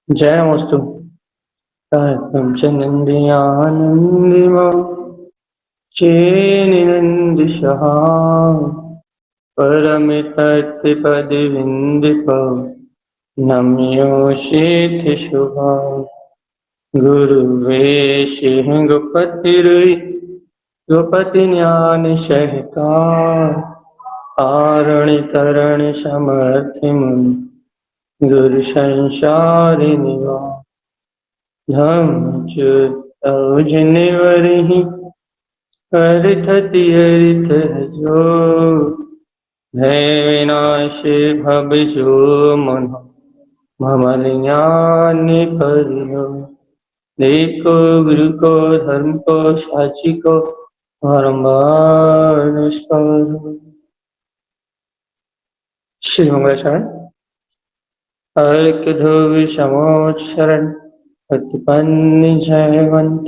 जय नमोस्तु। पंचनंदियानंदिमा चेनिनंदिशः परमितत्पदविन्दिप नम्योषेति शुभा गुरुवेशिः गोपतिरुई गोपतिज्ञान सहिता आरणितरण समर्थिमुनि गुरु संसारिणि वा धम्मच्युतौजन्यवरिहि हरिथति जो भय विनाशे भवजो मन ममलियानि परियो देखो गुरु को धर्म को साची को बारंबार नमस्कार। श्री मंगलाचरण अर्क ध्रुव समोच्चरण उत्पन्न जयवंत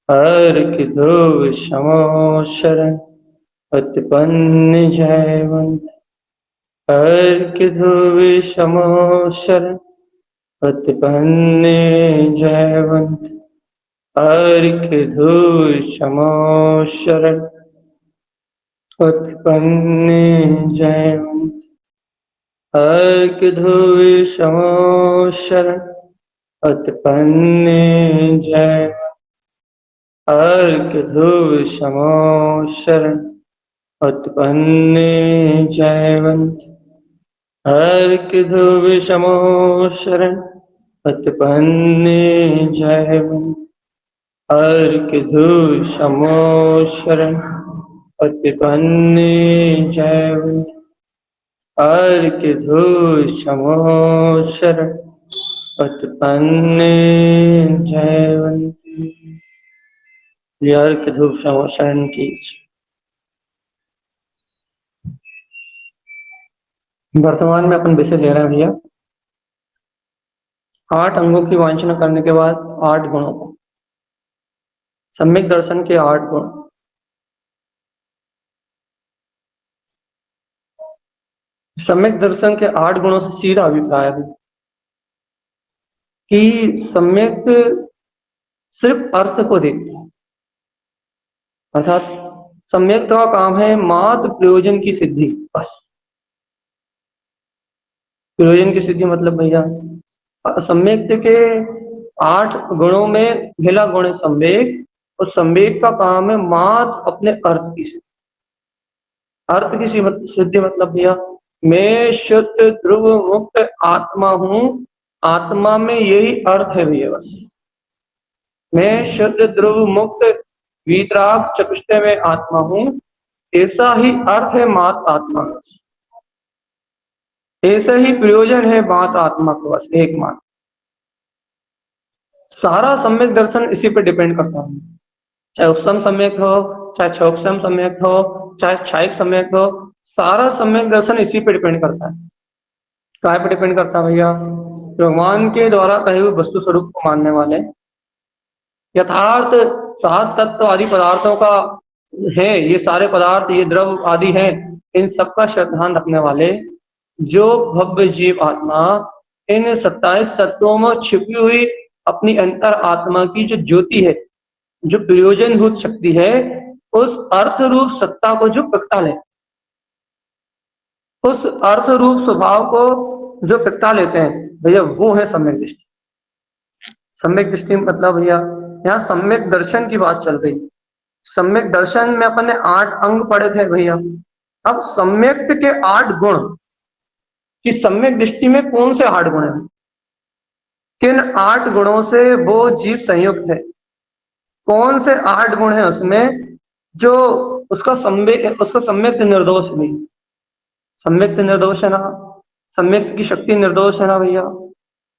अर्क ध्रुव समोच्चरण उत्पन्न जयवंत अर्क ध्रुव समोच्चरण उत्पन्न जयवंत अर्क ध्रुव समोच्चरण उत्पन्न जयवंत अर्क ध्रुव समोच्चरण उत्पन्न जयवंत अर्क ध्रुव समोच्चरण उत्पन्न जयवंत अर्क ध्रुव समोच्चरण उत्पन्न जयवंत अर्क ध्रुव समोच्चरण उत्पन्न जयवंत अर्क ध्रुव समोच्चरण उत्पन्न जयवंत। अर्क ध्रुव समोच्चरण की वर्तमान में अपन विषय ले रहे हैं भैया 8 अंगों की वांछना करने के बाद 8 गुणों को, सम्यक दर्शन के 8 गुण। सम्यक दर्शन के 8 गुणों से सीधा अभिप्राय है कि सम्यक सिर्फ अर्थ को देखता है, अर्थात सम्यक का काम है मात्र प्रयोजन की सिद्धि। बस प्रयोजन की सिद्धि मतलब भैया सम्यक के 8 गुणों में पहला गुण है सम्यक, और सम्यक का काम है मात्र अपने अर्थ की सिद्धि। अर्थ की सिद्धि मतलब भैया मैं शुद्ध ध्रुव मुक्त आत्मा हूं, आत्मा में यही अर्थ है भैया। बस मैं शुद्ध ध्रुव मुक्त वीतराग चतुष्टय में आत्मा हूं, ऐसा ही अर्थ है मात्र आत्मा का, ऐसा ही प्रयोजन है मात्र आत्मा का, बस एकमात्र। सारा सम्यक दर्शन इसी पे डिपेंड करता है, चाहे उपसम सम्यक हो, चाहे क्षोभसम सम्यक हो, चाहे क्षायिक सम्यक हो, सारा सम्यक दर्शन इसी पे डिपेंड करता है। क्या पे डिपेंड करता है भैया? भगवान के द्वारा कहे हुए वस्तु स्वरूप को मानने वाले, यथार्थ 7 तत्व आदि पदार्थों का है, ये सारे पदार्थ ये द्रव आदि हैं, इन सबका श्रद्धान रखने वाले जो भव्य जीव आत्मा इन 27 तत्वों में छिपी हुई अपनी अंतर आत्मा की जो ज्योति है, जो प्रयोजनभूत शक्ति है, उस अर्थ रूप सत्ता को जो प्रगटा ले, उस अर्थ रूप स्वभाव को जो प्रगटा लेते हैं भैया, वो है सम्यक दृष्टि। सम्यक दृष्टि मतलब भैया यहाँ सम्यक दर्शन की बात चल रही। सम्यक दर्शन में अपन ने 8 अंग पढ़े थे भैया। अब सम्यक के 8 गुण कि सम्यक दृष्टि में कौन से 8 गुण हैं, किन 8 गुणों से वो जीव संयुक्त है, कौन से 8 गुण है उसमें जो उसका सम्यक निर्दोष नहीं। सम्यक निर्दोष है ना, सम्यक की शक्ति निर्दोष है ना भैया।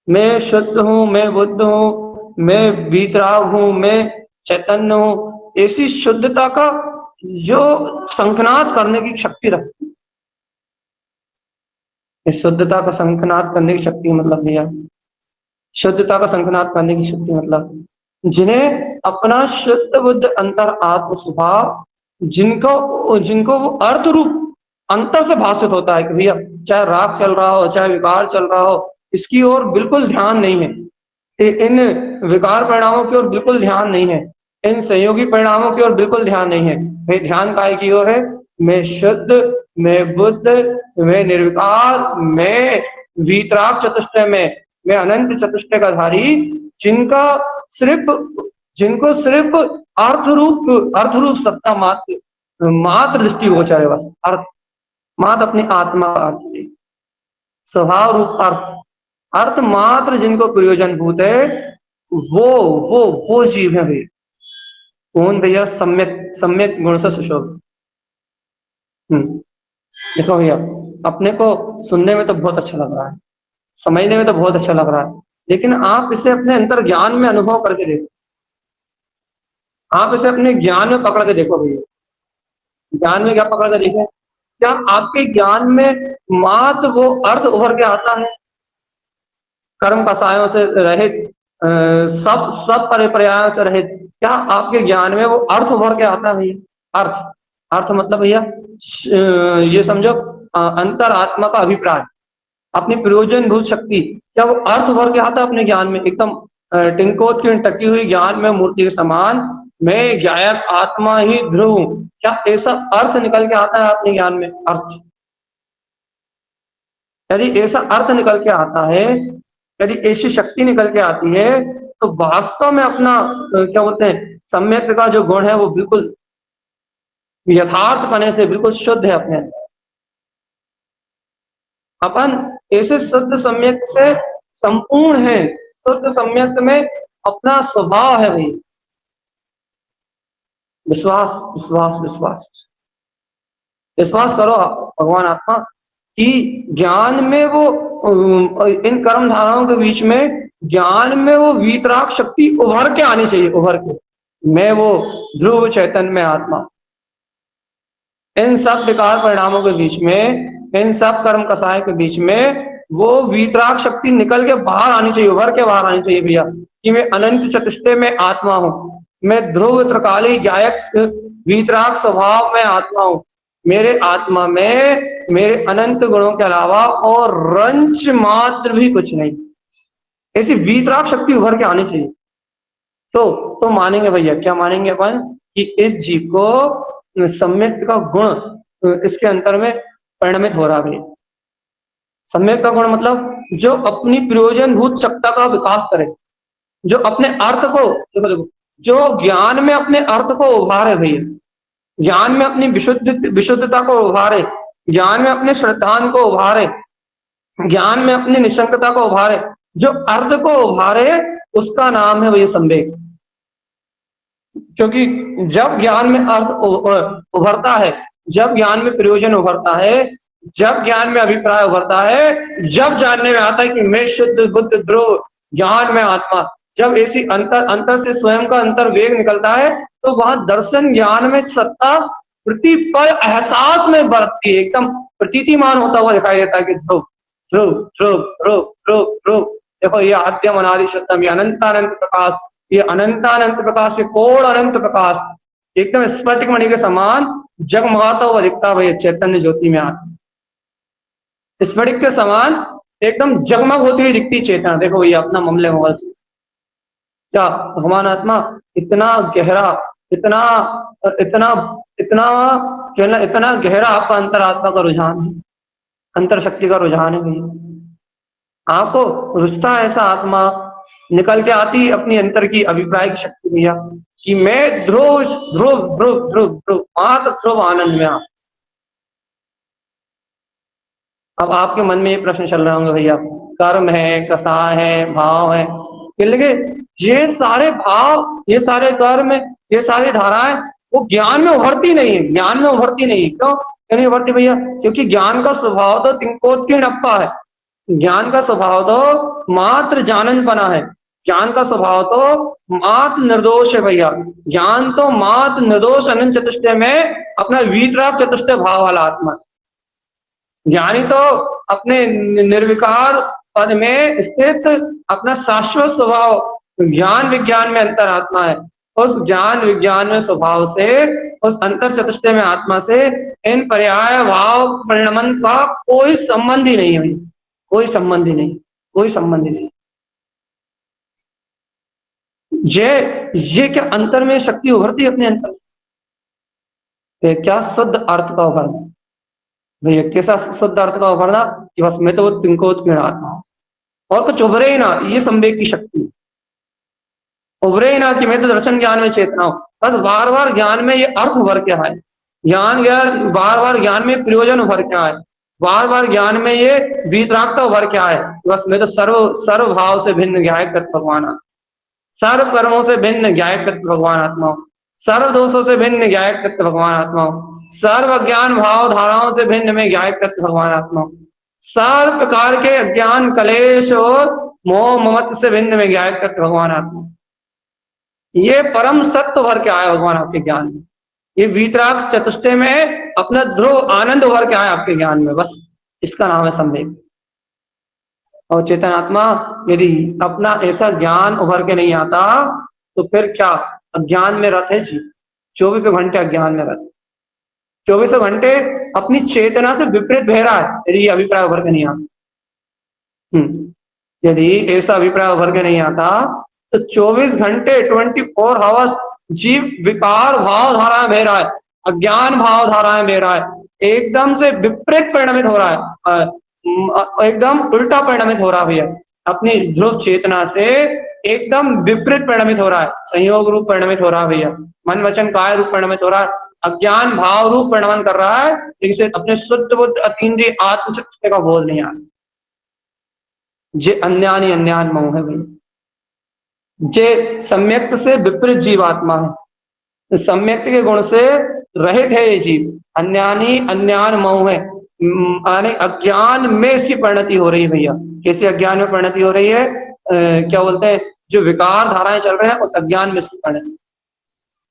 मैं शुद्ध हूं, मैं बुद्ध हूं, मैं वीतराग हूं, मैं चैतन्य हूं, ऐसी शुद्धता का जो संकनाद करने की शक्ति रखती है। इस शुद्धता का संकनाद करने की शक्ति मतलब भैया, शुद्धता का संकनाद करने की शक्ति मतलब जिन्हें अपना शुद्ध बुद्ध अंतर आत्म स्वभाव, जिनको वो अर्थ रूप अंतर से भाषित होता है कि भैया चाहे राग चल रहा हो, चाहे विकार चल रहा हो, इसकी ओर बिल्कुल ध्यान नहीं है। इन विकार परिणामों की ओर बिल्कुल ध्यान नहीं है, इन संयोगी परिणामों की ओर बिल्कुल ध्यान नहीं है। भाई ध्यान काय की ओर है? मैं शुद्ध, मैं बुद्ध, मैं निर्विकार, मैं वीतराग चतुष्टय में, मैं अनंत चतुष्टय का धारी, जिनका सिर्फ जिनको सिर्फ अर्थ रूप सत्ता मात्र मात्र दृष्टि गोचर है, बस अर्थ मात्र, अपनी आत्मा का अर्थ नहीं, स्वभाव रूप अर्थ, अर्थ मात्र जिनको प्रयोजन भूत है, वो वो जीव है भैया। कौन भैया? सम्यक सम्यक गुण से सुशोभित। देखो भैया, अपने को सुनने में तो बहुत अच्छा लग रहा है, समझने में तो बहुत अच्छा लग रहा है, लेकिन आप इसे अपने अंतर ज्ञान में अनुभव करके देखो, आप इसे अपने ज्ञान में पकड़ के देखो भैया। ज्ञान में क्या पकड़ के देखें? क्या आपके ज्ञान में मात्र वो अर्थ उभर के आता है, कर्म कसायों से रहित, सब सब परिपर्यायों से रहित? क्या आपके ज्ञान में वो अर्थ उभर के आता है भैया? अर्थ, अर्थ मतलब भैया ये समझो, अंतर आत्मा का अभिप्राय, अपनी प्रयोजन भूत शक्ति, क्या वो अर्थ उभर के आता है अपने ज्ञान में? एकदम टिंकोत की टकी हुई ज्ञान में मूर्ति के समान मैं ज्ञायक आत्मा ही ध्रुव हूं, क्या ऐसा अर्थ निकल के आता है अपने ज्ञान में? अर्थ, यदि ऐसा अर्थ निकल के आता है, यदि ऐसी शक्ति निकल के आती है, तो वास्तव में अपना क्या बोलते हैं, सम्यक का जो गुण है वो बिल्कुल यथार्थ पने से बिल्कुल शुद्ध है अपने अंदर। अपन ऐसे शुद्ध सम्यक से संपूर्ण है, शुद्ध सम्यक में अपना स्वभाव है भाई, विश्वास विश्वास विश्वास विश्वास करो भगवान आत्मा कि ज्ञान में वो इन कर्म धाराओं के बीच में ज्ञान में वो वीतराग शक्ति उभर के आनी चाहिए, उभर के, मैं वो ध्रुव चैतन्य में आत्मा, इन सब विकार परिणामों के बीच में, इन सब कर्म कसाय के बीच में वो वीतराग शक्ति निकल के बाहर आनी चाहिए, उभर के बाहर आनी चाहिए भैया, कि मैं अनंत चतुष्टय में आत्मा हूँ, मैं ध्रुव त्रिकाली गायक वीतराग स्वभाव में आत्मा हूँ, मेरे आत्मा में मेरे अनंत गुणों के अलावा और रंच मात्र भी कुछ नहीं, ऐसी वीतराग शक्ति उभर के आनी चाहिए। तो मानेंगे भैया, क्या मानेंगे अपन? कि इस जीव को सम्यक का गुण इसके अंतर में परिणमित हो रहा है। सम्यक का गुण मतलब जो अपनी प्रयोजन भूत सत्ता का विकास करे, जो अपने अर्थ को देखो, जो ज्ञान में अपने अर्थ को उभारे भैया, ज्ञान में अपनी विशुद्धता को उभारे, ज्ञान में अपने श्रद्धान को उभारे, ज्ञान में अपनी निशंकता को उभारे, जो अर्थ को उभारे उसका नाम है भैया सम्यक। क्योंकि जब ज्ञान में अर्थ उभरता है, जब ज्ञान में प्रयोजन उभरता है, जब ज्ञान में अभिप्राय उभरता है, जब जानने में आता है कि मैं शुद्ध बुद्ध ध्रुव ज्ञान में आत्मा, जब ऐसी अंतर से स्वयं का अंतर वेग निकलता है, तो वहां दर्शन ज्ञान में सत्ता प्रतिपल एहसास में बढ़ती है, एकदम प्रतीतिमान होता हुआ दिखाई देता है कि ध्रुव ध्रुव ध्रुव ध्रुव ध्रुव ध्रुव। देखो ये आद्यम अनादि शुद्धम, ये अनंतानंत प्रकाश, ये अनंतानंत प्रकाश, ये कोण अनंत प्रकाश, एकदम स्फटिक मणि के समान जगमगाता हुआ दिखता है चैतन्य ज्योति में आत्मा, स्फटिक के समान एकदम जगमग होती हुई दिखती चेतना। देखो ये अपना मामले मोहल से क्या भगवान आत्मा इतना गहरा, इतना इतना इतना कहना, इतना गहरा आपका अंतरात्मा का रुझान है, अंतर शक्ति का रुझान है भैया। आपको रुचता ऐसा आत्मा निकल के आती अपनी अंतर की अभिप्राय की शक्ति भैया, कि मैं ध्रुव ध्रुव ध्रुव ध्रुव ध्रुव मात्र ध्रुव आनंद में। अब आपके मन में ये प्रश्न चल रहे होंगे भैया, कर्म है, कसाय है, भाव है, लेकिन ये सारे भाव, ये सारे कर्म, ये सारी धाराएं वो ज्ञान में उभरती नहीं है, ज्ञान में उभरती नहीं है। क्यों नहीं उभरती भैया? क्योंकि ज्ञान का स्वभाव तो तिंकोत्कीर्ण अप्पा है, ज्ञान का स्वभाव तो मात्र जानन बना है, ज्ञान का स्वभाव तो मात्र निर्दोष है भैया, ज्ञान तो मात्र निर्दोष अनंत चतुष्टय में अपना वीतराग चतुष्टय भाव वाला आत्मा, ज्ञानी तो अपने निर्विकार पद में स्थित अपना शाश्वत स्वभाव ज्ञान विज्ञान में अंतरात्मा है, उस ज्ञान विज्ञान में स्वभाव से उस अंतर चतुष्टय में आत्मा से इन पर्याय भाव परिणमन का कोई संबंध ही नहीं है, कोई संबंध ही नहीं, कोई संबंध ही नहीं। ये क्या अंतर में शक्ति उभरती है अपने अंतर से, क्या शुद्ध अर्थ का उभरना भैया, कैसा शुद्ध अर्थ का उभरना कि बस मैं तो तिंकोत्कीर्ण आत्मा और कुछ उभरे ही ना, ये संवेग की शक्ति उभरे ही ना कि मैं तो दर्शन ज्ञान में चेतना हूं, बस बार बार ज्ञान में ये अर्थ उभर के आए, ज्ञान बार बार ज्ञान में प्रयोजन उभर के आए, बार बार ज्ञान में ये वीतरागता उभर के आए, बस मैं तो सर्व भाव से भिन्न ज्ञायक तत्व भगवान, सर्व कर्मों से भिन्न ज्ञायक तत्व भगवान आत्मा, सर्व दोषों से भिन्न ज्ञायक तत्व भगवान आत्मा, सर्व अज्ञान भाव धाराओं से भिन्न में ज्ञायक तत्व भगवान आत्मा, सर्व प्रकार के अज्ञान कलेश और मोह ममत्व से भिन्न में ज्ञायक तत्व भगवान आत्मा। ये परम सत्य भर के आया भगवान आपके ज्ञान में, ये वीतराग चतुष्टय में अपना ध्रुव आनंद उभर के आया आपके ज्ञान में, बस इसका नाम है संवेग। और चेतन आत्मा यदि अपना ऐसा ज्ञान उभर के नहीं आता तो फिर क्या अज्ञान में रत है जी, 24 घंटे अज्ञान में रत, 24 घंटे अपनी चेतना से विपरीत बह रहा है यदि अभिप्राय उभर के नहीं आता। यदि ऐसा अभिप्राय उभर के नहीं आता तो 24 घंटे 24 आवर्स जीव विकार भाव धाराएं बह रहा है, अज्ञान भाव धाराएं बह रहा है, एकदम से विपरीत परिणमित हो रहा है, एकदम उल्टा परिणमित हो रहा है भैया, अपनी ध्रुव चेतना से एकदम विपरीत परिणमित हो रहा है, संयोग रूप परिणमित हो रहा है भैया, मन वचन काय रूप परिणमित हो रहा है, अज्ञान भाव रूप परिणमन कर रहा है, जिसे अपने शुद्ध बुद्ध अतीन्द्रिय आत्मशक्ति का बोल नहीं आ रहा। जे अन्यानी अन्यान मोह है भैया, जे सम्यक्त से विपरीत जीवात्मा है, सम्यक्त के गुण से रहित है ये जीव, अन्यानी अन्यान मोह है, अज्ञान में इसकी परिणति हो रही है भैया। कैसे अज्ञान में परिणति हो रही है, क्या बोलते हैं, जो विकार धाराएं चल रहे हैं उस अज्ञान में इसकी परिणति।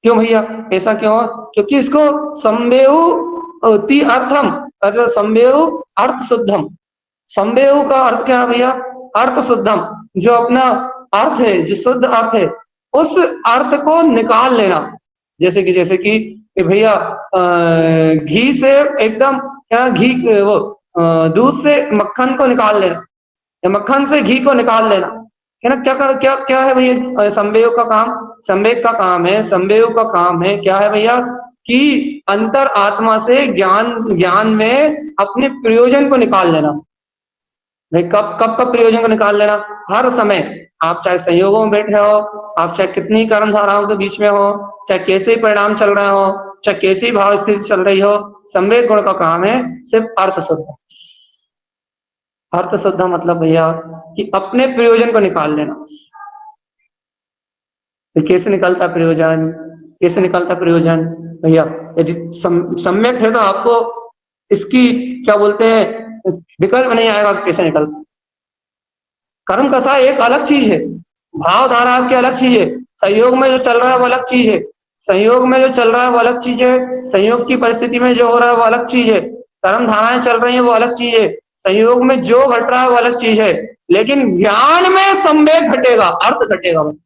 क्यों भैया, ऐसा क्यों? क्योंकि इसको संवेयु अर्थम, संवेयु अर्थ शुद्धम, संवेयु का अर्थ क्या है भैया, अर्थ शुद्धम, जो अपना अर्थ है, जो शुद्ध अर्थ है, उस अर्थ को निकाल लेना। जैसे कि भैया घी से एकदम क्या, घी वो दूध से मक्खन को निकाल लेना या मक्खन से घी को निकाल लेना है ना, क्या है भैया संवेग का काम, संवेग का काम है, संवेग का काम है क्या है भैया कि अंतर आत्मा से ज्ञान में अपने प्रयोजन को निकाल लेना। भाई कब प्रयोजन को निकाल लेना, हर समय, आप चाहे संयोगों में बैठे हो, आप चाहे कितनी कर्म धाराओं के बीच में हो, चाहे कैसे परिणाम चल रहे हो, चाहे कैसी भाव स्थिति चल रही हो, संवेग गुण का काम है सिर्फ अर्थ शुद्ध। अर्थ शुद्ध मतलब भैया कि अपने प्रयोजन को निकाल लेना। तो कैसे निकलता प्रयोजन, कैसे निकलता प्रयोजन भैया, यदि सम्यक है तो आपको इसकी क्या बोलते हैं विकल्प नहीं आएगा कैसे निकलता। कर्म कसा एक अलग चीज है, भाव धारा आपकी अलग चीज है, संयोग में जो चल रहा है वो अलग चीज है, संयोग में जो चल रहा है वो अलग चीज है, संयोग की परिस्थिति में जो हो रहा है वो अलग चीज है, कर्म धाराएं चल रही है वो अलग चीज है, संयोग में जो घट रहा है वो अलग चीज है, लेकिन ज्ञान में संवेग घटेगा, अर्थ घटेगा, बस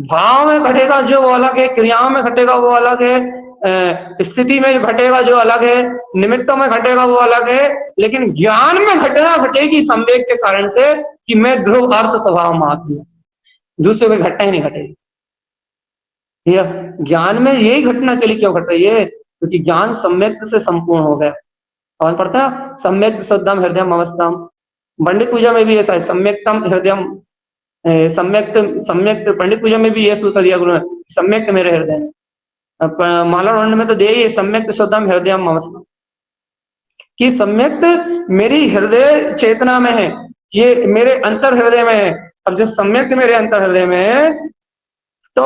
भाव में घटेगा जो वो अलग है, क्रियाओं में घटेगा वो अलग है, स्थिति में घटेगा जो अलग है, निमित्तों में घटेगा वो अलग है, लेकिन ज्ञान में घटना घटेगी संवेग के कारण से कि मैं ध्रुव अर्थ स्वभाव मात्र, दूसरे कोई घटना ही नहीं घटेगी। ज्ञान में यही घटना के लिए क्यों घट रही है, क्योंकि ज्ञान सम्यक से संपूर्ण हो गया। कौन पढ़ता है, सम्यक शुद्धम हृदयम अवस्थाम, पंडित पूजा में भी ऐसा है, सम्यक्तम हृदयम, सम्यक पंडित पूजा में भी ये सूत्र दिया गुरु ने, सम्यक मेरे हृदय, माला वर्ण में तो दे ही सम्यक शुद्धम हृदयम अवस्था, कि सम्यक मेरी हृदय चेतना में है, ये मेरे अंतर हृदय में है। अब जब सम्यक मेरे अंतर हृदय में है तो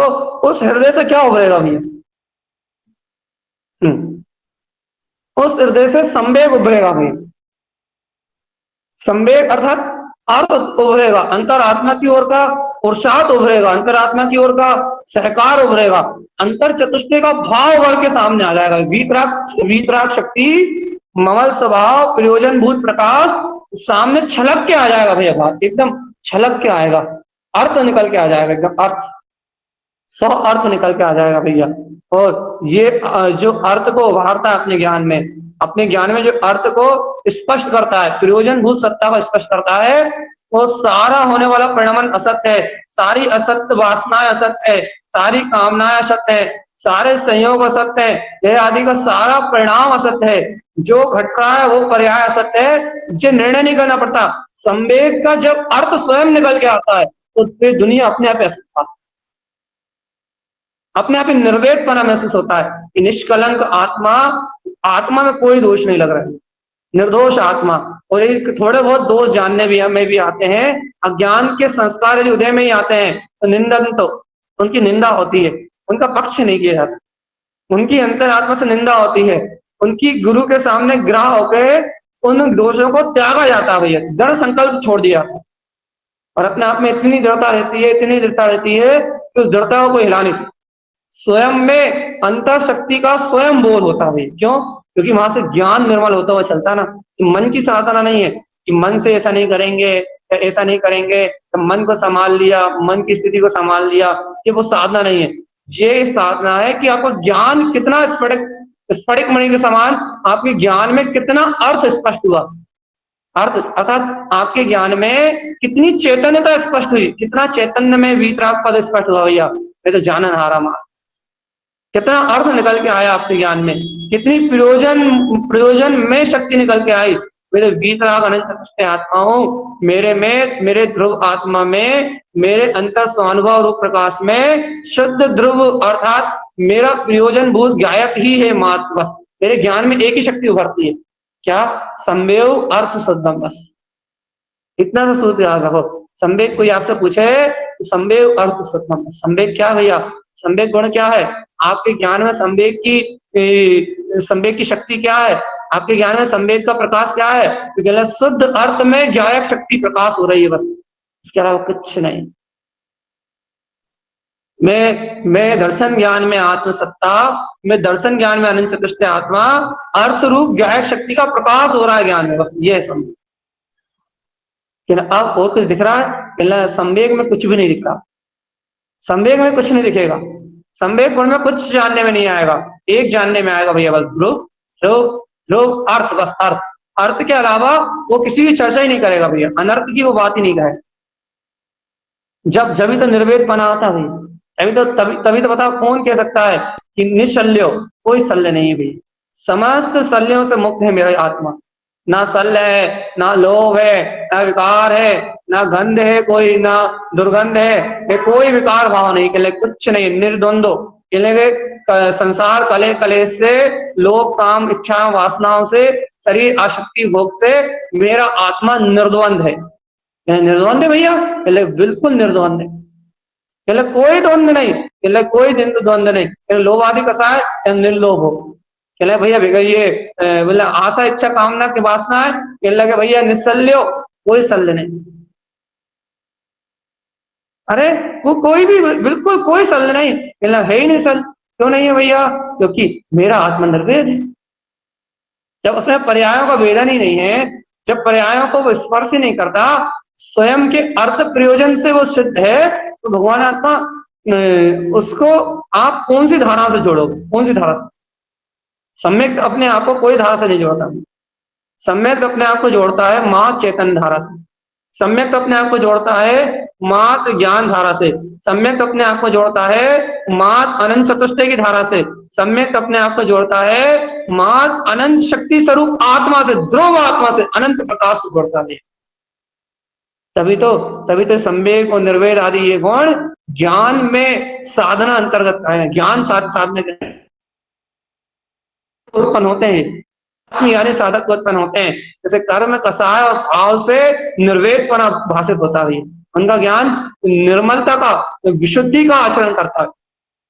उस हृदय से क्या उभरेगा भैया, उस हृदय से संवेग उभरेगा भैया, संवेग अर्थात अर्थ उभरेगा, अंतरात्मा की ओर का पुरुषार्थ उभरेगा, अंतरात्मा की ओर का सहकार उभरेगा, अंतर चतुष्टय का भाव उभर के सामने आ जाएगा। वीतराग शक्ति, ममल स्वभाव, प्रयोजन भूत प्रकाश सामने छलक के आ जाएगा भैया, बात एकदम छलक के आएगा, अर्थ निकल के आ जाएगा एकदम अर्थ। 100 अर्थ निकल के आ जाएगा भैया। और ये जो अर्थ को उभारता है अपने ज्ञान में जो अर्थ को स्पष्ट करता है, प्रयोजन भूत सत्ता को स्पष्ट करता है, वो सारा होने वाला परिणाम असत्य है, सारी असत्य वासनाएं असत्य है, सारी कामनाएं असत्य है, सारे संयोग असत्य है, यह आदि का सारा परिणाम असत्य है, जो घट रहा है वो पर्याय असत्य है, जो निर्णय नहीं करना पड़ता। संवेग का जब अर्थ स्वयं निकल के आता है तो फिर दुनिया अपने आप अपने आप ही निर्वेदपना महसूस होता है कि निष्कलंक आत्मा, आत्मा में कोई दोष नहीं लग रहा है, निर्दोष आत्मा। और एक थोड़े बहुत दोष जानने भी हमें भी आते हैं, अज्ञान के संस्कार यदि उदय में ही आते हैं तो निंदन, तो उनकी निंदा होती है, उनका पक्ष नहीं किया जाता, उनकी अंतरात्मा से निंदा होती है, उनकी गुरु के सामने ग्राह होकर उन दोषों को त्यागा जाता है भैया, दृढ़ संकल्प छोड़ दिया। और अपने आप में इतनी दृढ़ता रहती है, इतनी दृढ़ता रहती है कि उस दृढ़ता को हिला नहीं सकती। स्वयं में अंतर शक्ति का स्वयं बोध होता है। क्यों? क्योंकि वहां से ज्ञान निर्मल होता हुआ चलता ना, कि मन की साधना नहीं है कि मन से ऐसा नहीं करेंगे या ऐसा नहीं करेंगे, तो मन को संभाल लिया, मन की स्थिति को संभाल लिया, ये वो साधना नहीं है। ये साधना है कि आपको ज्ञान कितना स्फटिक मणि के समान आपके ज्ञान में कितना अर्थ स्पष्ट हुआ, अर्थ अर्थात आपके ज्ञान में कितनी चैतन्यता स्पष्ट हुई, कितना चैतन्य में वीतराग पद स्पष्ट हुआ भैया, ये तो जानन हारा मार, कितना अर्थ निकल के आया आपके ज्ञान में, कितनी प्रयोजन में शक्ति निकल के आई। मेरे वीतराग अनंत चतुष्टय आत्माओं, मेरे में, मेरे ध्रुव आत्मा में, मेरे अंतर स्वानुभव रूप प्रकाश में शुद्ध ध्रुव अर्थात मेरा प्रयोजन भूत गायक ही है मात्र, बस मेरे ज्ञान में एक ही शक्ति उभरती है, क्या? संवेव अर्थ शुद्धम, बस इतना सा सूत्र याद रखो। संवेग कोई आपसे पूछे तो संवेग अर्थ शुद्धम, संवेग क्या भैया? संवेग गुण क्या है आपके ज्ञान में? संवेग की शक्ति क्या है आपके ज्ञान में? संवेग का प्रकाश क्या है? तो शुद्ध अर्थ में ज्ञायक शक्ति प्रकाश हो रही है, बस इसके अलावा कुछ नहीं। मैं दर्शन ज्ञान में आत्म सत्ता, मैं दर्शन ज्ञान में अनंत चतुष्टय आत्मा, अर्थ रूप ज्ञायक शक्ति का प्रकाश हो रहा है ज्ञान में, बस ये समझ। अब और कुछ दिख रहा है? संवेग में कुछ भी नहीं दिख रहा, संवेग में कुछ नहीं दिखेगा, संवेग गुण में कुछ जानने में नहीं आएगा, एक जानने में आएगा भैया, बस ध्रुव ध्रुव ध्रुव अर्थ, बस अर्थ, अर्थ के अलावा वो किसी की चर्चा ही नहीं करेगा भैया, अनर्थ की वो बात ही नहीं करेगा। जब जभी तो निर्वेद बना आता है, तभी तो बताओ कौन कह सकता है कि निशल्यो, कोई शल्य नहीं है भैया, समस्त शल्यों से मुक्त है मेरा आत्मा, ना शल्य है, ना लोभ है, ना विकार है, ना गंध है कोई, ना दुर्गंध है, कोई विकार भाव नहीं, के लिए कुछ नहीं, निर्द्वंदो, के लिए संसार कले कले से, लोभ काम इच्छा वासनाओं से, शरीर आसक्ति भोग से मेरा आत्मा निर्द्वंद है। निर्द्वंद है भैया, बिल्कुल निर्द्वंद है, कोई द्वंद नहीं, कोई द्वंद नहीं, लोभ आदि कसा है, निर्लोभ हो, कहले भैया ये बोले आशा इच्छा कामना की वासना है, कहने लगे भैया निशल्यो, कोई शल्य नहीं, अरे वो कोई भी बिल्कुल कोई शल्य नहीं, कहना है ही नहीं शल्य, क्यों नहीं है भैया? क्योंकि मेरा आत्मा निर्वेद है। जब उसमें पर्यायों का वेदन ही नहीं है, जब पर्यायों को वो स्पर्श ही नहीं करता, स्वयं के अर्थ प्रयोजन से वो सिद्ध है, तो भगवान आत्मा उसको आप कौन सी धारा से जोड़ोगे? कौन सी धारा से? सम्यक अपने आप को कोई धारा से नहीं जोड़ता, सम्यक अपने आप को जोड़ता है मां चेतन धारा से, सम्यक अपने आप को जोड़ता है मात ज्ञान धारा से, सम्यक अपने आप को जोड़ता है मात अनंत चतुष्टय की धारा से, सम्यक अपने आप को जोड़ता है मात अनंत शक्ति स्वरूप आत्मा से, ध्रुव आत्मा से, अनंत प्रकाश से जोड़ता है। तभी तो संवेग और निर्वेद आदि ये गुण ज्ञान में साधना अंतर्गत है, ज्ञान साधने के उत्पन्न होते हैं, यानी साधक उत्पन्न होते हैं, जैसे कर्म कसाय और भाव से निर्वेदपना भाषित होता है, उनका ज्ञान निर्मलता का, विशुद्धि का आचरण करता है,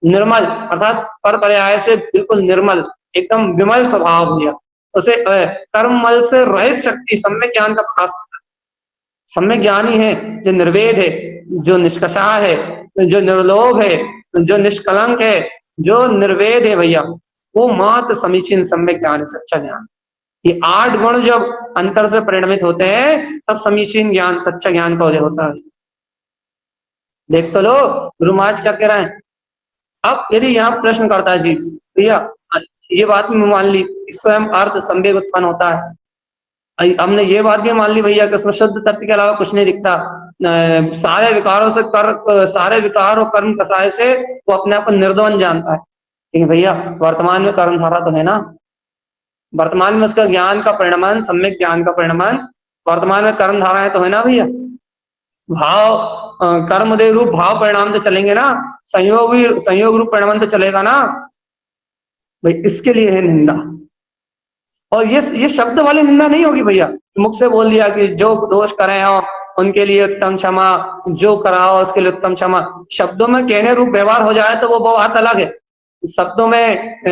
निर्मल अर्थात पर पर्याय से बिल्कुल निर्मल, एकदम विमल स्वभाव दिया, उसे कर्ममल से रहित शक्ति सम्यक ज्ञान का प्रकाश होता है। सम्यक ज्ञानी है जो निर्वेद है, जो निष्कषा है, जो निर्लोभ है, जो निष्कलंक है, जो निर्वेद है भैया, वो मात्र समीचीन सम्यक ज्ञान है, सच्चा ज्ञान। ये 8 गुण जब अंतर से परिणमित होते हैं तब समीचीन ज्ञान, सच्चा ज्ञान का उदय होता है। देख तो लो गुरु महाराज क्या कह रहे हैं, अब यदि यहाँ प्रश्न करता है जी भैया, ये बात भी मान ली स्वयं अर्थ संवेग उत्पन्न होता है, हमने ये बात भी मान ली भैया कि उसमें शुद्ध तत्व के अलावा कुछ नहीं दिखता, सारे विकारों से सारे विकार और कर्म कसाय से वो अपने आप को निर्द्वंद जानता है। लेकिन भैया वर्तमान में कर्म धारा तो है ना, वर्तमान में उसका ज्ञान का परिणाम, सम्यक ज्ञान का परिणाम वर्तमान में कर्म धाराएं तो है ना भैया। भाव कर्म दे रूप भाव परिणाम तो चलेंगे ना, संयोग रूप परिणाम तो चलेगा ना भाई। इसके लिए है निंदा। और ये शब्द वाली निंदा नहीं होगी भैया, मुख से बोल दिया कि जो दोष करे हो उनके लिए उत्तम क्षमा, जो कराओ उसके लिए उत्तम क्षमा, शब्दों में कहने रूप व्यवहार हो जाए तो वो बात अलग है। शब्दों में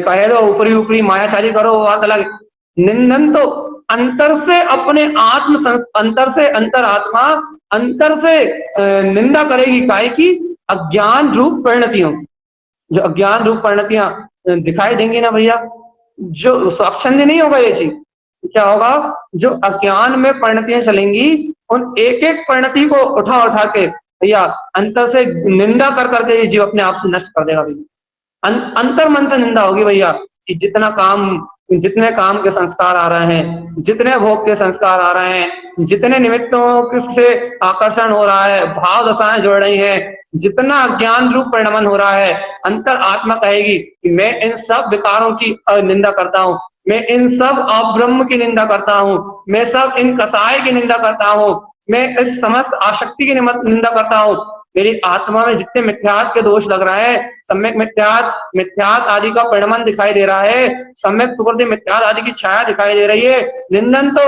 कह दो ऊपरी ऊपरी मायाचारी करो वो बात अलग है। निंदन तो अंतर से अपने अंतर से अंतर आत्मा अंतर से निंदा करेगी काय की, अज्ञान रूप परिणतियों, जो अज्ञान रूप परिणतियां दिखाई देंगी ना भैया, जो स्वाक्षण्य नहीं होगा ये चीज, क्या होगा, जो अज्ञान में परिणतियां चलेंगी उन एक एक परिणति को उठा उठा के भैया अंतर से निंदा कर करके ये जीव अपने आप से नष्ट कर देगा भैया। अंतर मन से निंदा होगी भैया कि जितने काम के संस्कार आ रहे हैं, जितने भोग के संस्कार आ रहे हैं, जितने निमित्तों से आकर्षण हो रहा है, भाव दशाएं जुड़ रही हैं, जितना अज्ञान रूप परिणमन हो रहा है, अंतर आत्मा कहेगी कि मैं इन सब विकारों की निंदा करता हूँ, मैं इन सब अब्रह्म की निंदा करता हूँ, मैं सब इन कसाय की निंदा करता हूँ, मैं इस समस्त आसक्ति की निंदा करता हूँ। मेरी आत्मा में जितने मिथ्यात के दोष लग रहा है, सम्यक मिथ्यात आदि का परिणमन दिखाई दे रहा है, सम्यक प्रकृति मिथ्यात आदि की छाया दिखाई दे रही है, निंदन तो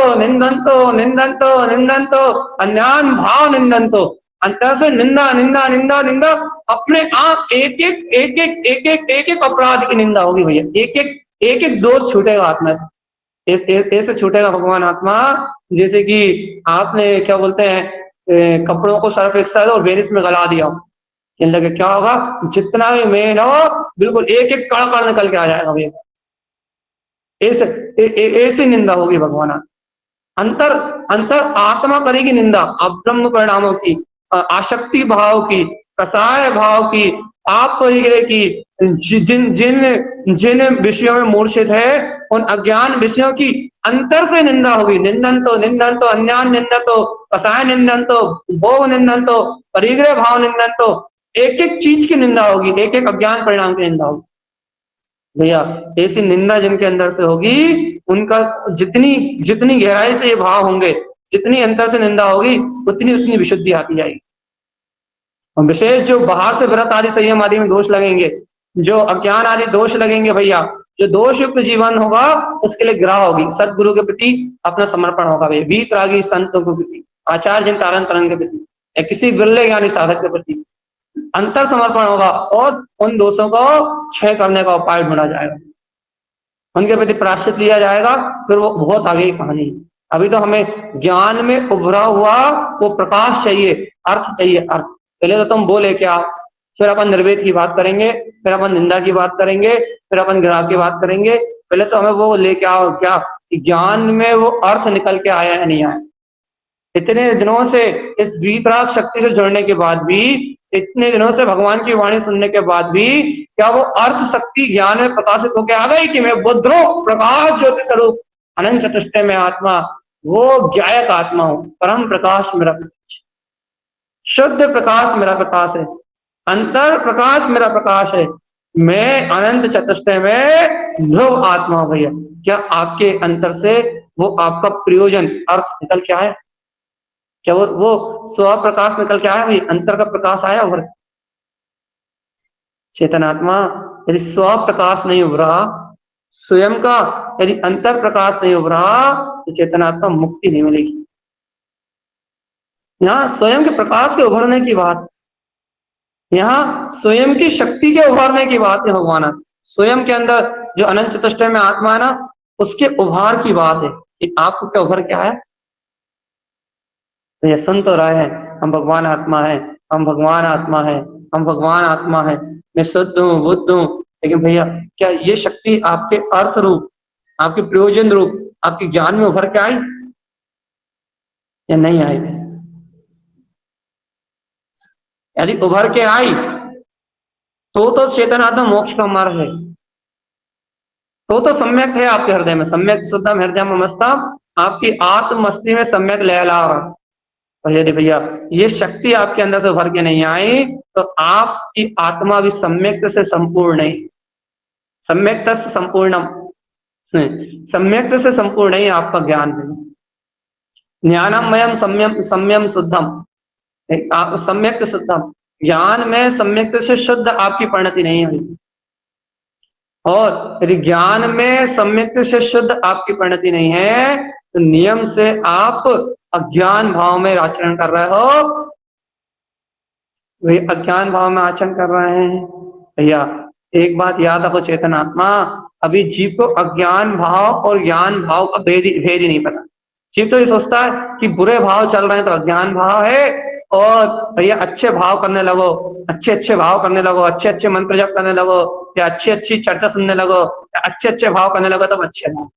अन्यान भाव निंदन तो, अंतर से निंदा निंदा निंदा निंदा, अपने आप एक एक अपराध की निंदा होगी भैया, एक एक दोष छूटेगा आत्मा से, ऐसे छूटेगा भगवान आत्मा। जैसे कि आपने क्या बोलते हैं कपड़ों को सर्फ एक्साइड और वेनिस में गला दिया, कहने लगे क्या होगा, जितना भी मेल हो बिल्कुल एक एक कण कण निकल के आ जाएगा भैया। ऐसी निंदा होगी भगवान। अंतर अंतर आत्मा करेगी निंदा अब्रह्म परिणामों की, आसक्ति भाव की, कसाय भाव की, आप परिग्रह की, जिन जिन जिन विषयों में मूर्छित है उन अज्ञान विषयों की अंतर से निंदा होगी। निंदन तो अन्यान निंदन तो, कसाय निंदन तो, भोग निंदन तो, परिग्रह भाव निंदन तो, एक एक चीज की निंदा होगी, एक एक अज्ञान परिणाम की निंदा होगी भैया। ऐसी निंदा जिनके अंदर से होगी उनका जितनी जितनी गहराई से ये भाव होंगे, जितनी अंतर से निंदा होगी उतनी उतनी विशुद्धि आती जाएगी। और विशेष जो बाहर से व्रत आदि संयम आदि में दोष लगेंगे, जो अज्ञान आदि दोष लगेंगे भैया, जो दोष युक्त जीवन होगा उसके लिए ग्रह होगी, सदगुरु के प्रति अपना समर्पण होगा भैया, वीतरागी संतों के प्रति, आचार्य जिन तारण तरण के प्रति, या किसी बिरले ज्ञानी साधक के प्रति अंतर समर्पण होगा और उन दोषों को क्षय करने का उपाय ढूंढा जाएगा, उनके प्रति प्रायश्चित लिया जाएगा। फिर वो बहुत आगे की कहानी है। अभी तो हमें ज्ञान में उभरा हुआ वो प्रकाश चाहिए, अर्थ चाहिए, अर्थ। पहले तो तुम बोले क्या, फिर अपन निर्वेद की बात करेंगे, फिर अपन निंदा की बात करेंगे, फिर अपन ग्राह की बात करेंगे। पहले तो हमें वो लेके आओ क्या, ज्ञान में वो अर्थ निकल के आया है नहीं आया। इतने दिनों से इस वीतराग शक्ति से जुड़ने के बाद भी, इतने दिनों से भगवान की वाणी सुनने के बाद भी, क्या वो अर्थ शक्ति ज्ञान में प्रकाशित होकर आ गई कि मैं बुद्धो प्रकाश ज्योति स्वरूप अनंत चतुष्टय में आत्मा, वो ज्ञायक आत्मा हूं, परम प्रकाश मेरा प्रकाश, शुद्ध प्रकाश मेरा प्रकाश है, अंतर प्रकाश मेरा प्रकाश है, मैं अनंत चतुष्टय में ध्रुव आत्मा हूं भैया। क्या आपके अंतर से वो आपका प्रयोजन अर्थ निकल के आया, क्या वो स्व प्रकाश निकल के आया भाई, अंतर का प्रकाश आया उभर। चेतनात्मा यदि स्व प्रकाश नहीं उभरा, स्वयं का यदि अंतर प्रकाश नहीं उभरा, तो चेतनात्मा मुक्ति नहीं मिलेगी। यहाँ स्वयं के प्रकाश के उभरने की बात, यहाँ स्वयं की शक्ति के उभारने की बात है भगवान। स्वयं के अंदर जो अनंत चतुष्टय में आत्मा है ना, उसके उभार की बात है कि आपको क्या उभर क्या है। तो ये सुन तो रहे हैं, हम भगवान आत्मा है, हम भगवान आत्मा है, हम भगवान आत्मा है, मैं शुद्ध हूँ, बुद्ध हूँ। लेकिन भैया क्या ये शक्ति आपके अर्थ रूप, आपके प्रयोजन रूप, आपके ज्ञान में उभर के आई या नहीं आई? यदि उभर के आई तो चेतन आत्मा मोक्ष का मार्ग है, तो सम्यक है आपके हृदय में, सम्यक शुद्धम हृदय मस्तम, आपकी आत्मस्ति में सम्यक लहला रहा। और यदि भैया ये शक्ति आपके अंदर से उभर के नहीं आई तो आपकी आत्मा भी सम्यक से संपूर्ण नहीं, सम्यक से संपूर्णम, सम्यक से संपूर्ण नहीं आपका ज्ञान है। ज्ञानमयम सम्यम सम्यम शुद्धम, सम्यक शुद्धम, ज्ञान में सम्यक से शुद्ध आपकी परिणति नहीं हुई। और यदि ज्ञान में सम्यक से शुद्ध आपकी परिणति नहीं है तो नियम से आप अज्ञान भाव में आचरण कर रहे हो, वही अज्ञान भाव में आचरण कर रहे हैं। भैया एक बात याद रखो चेतन आत्मा, अभी जीव को अज्ञान भाव और ज्ञान भाव का भेद ही नहीं पता। जीव तो ये सोचता है कि बुरे भाव चल रहे हैं तो अज्ञान भाव है, और भैया अच्छे भाव करने लगो, अच्छे अच्छे भाव करने लगो, अच्छे अच्छे मंत्र जप करने लगो, या अच्छी अच्छी चर्चा सुनने लगो, या अच्छे अच्छे भाव करने लगो तब अच्छे भाव।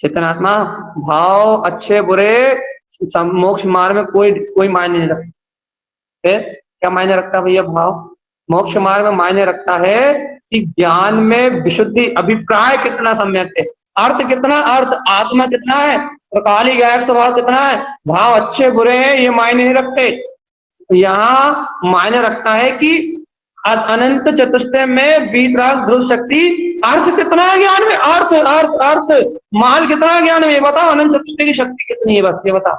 चेतनात्मा भाव अच्छे बुरे मोक्ष मार्ग में कोई मायने नहीं रखता। क्या मायने रखता है भैया भाव? मोक्ष मार्ग में मायने रखता है कि ज्ञान में विशुद्धि, अभिप्राय कितना सम्यक है, अर्थ कितना, अर्थ आत्मा कितना है, प्रकाली गैर स्वभाव कितना है, भाव अच्छे बुरे हैं ये मायने नहीं रखते। यहाँ मायने रखता है कि अनंत चतुष्टय में वीतराग ध्रुव शक्ति, अर्थ कितना है ज्ञान में, अर्थ अर्थ अर्थ माल कितना है ज्ञान में, ये बताओ। अनंत चतुष्टय की शक्ति कितनी है, बस ये बताओ।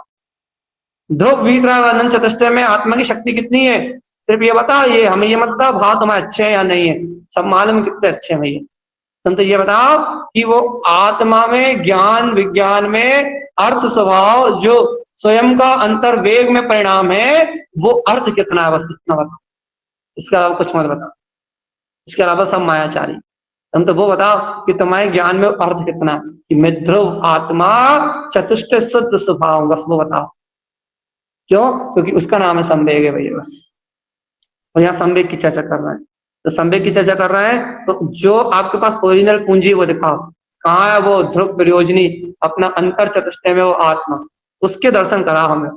ध्रुव वीतराग अनंत चतुष्टय में आत्मा की शक्ति कितनी है, सिर्फ ये बता। ये हमें ये मत बताओ भाव तुम्हारे अच्छे हैं या नहीं है, सब मालूम कितने अच्छे हैं भैया। तुम तो ये बताओ कि वो आत्मा में ज्ञान विज्ञान में अर्थ स्वभाव जो स्वयं का अंतर वेग में परिणाम है वो अर्थ कितना है, बस कितना बताओ। इसके अलावा कुछ मत बताओ, इसके अलावा सब मायाचारी। तुम तो वो बताओ कि तुम्हारे ज्ञान में अर्थ कितना है, कि मैं ध्रुव आत्मा चतुष्ट शुद्ध स्वभाव, बस वो बताओ। क्यों? क्योंकि उसका नाम है संवेग है भैया, बस। और यहाँ संवेग की चर्चा कर रहे हैं, तो संवेग की चर्चा कर रहे हैं तो जो आपके पास ओरिजिनल पूंजी वो दिखाओ। कहाँ है वो ध्रुव प्रयोजनी, अपना अंतर चतुष्टय में वो आत्मा, उसके दर्शन कराओ हमें।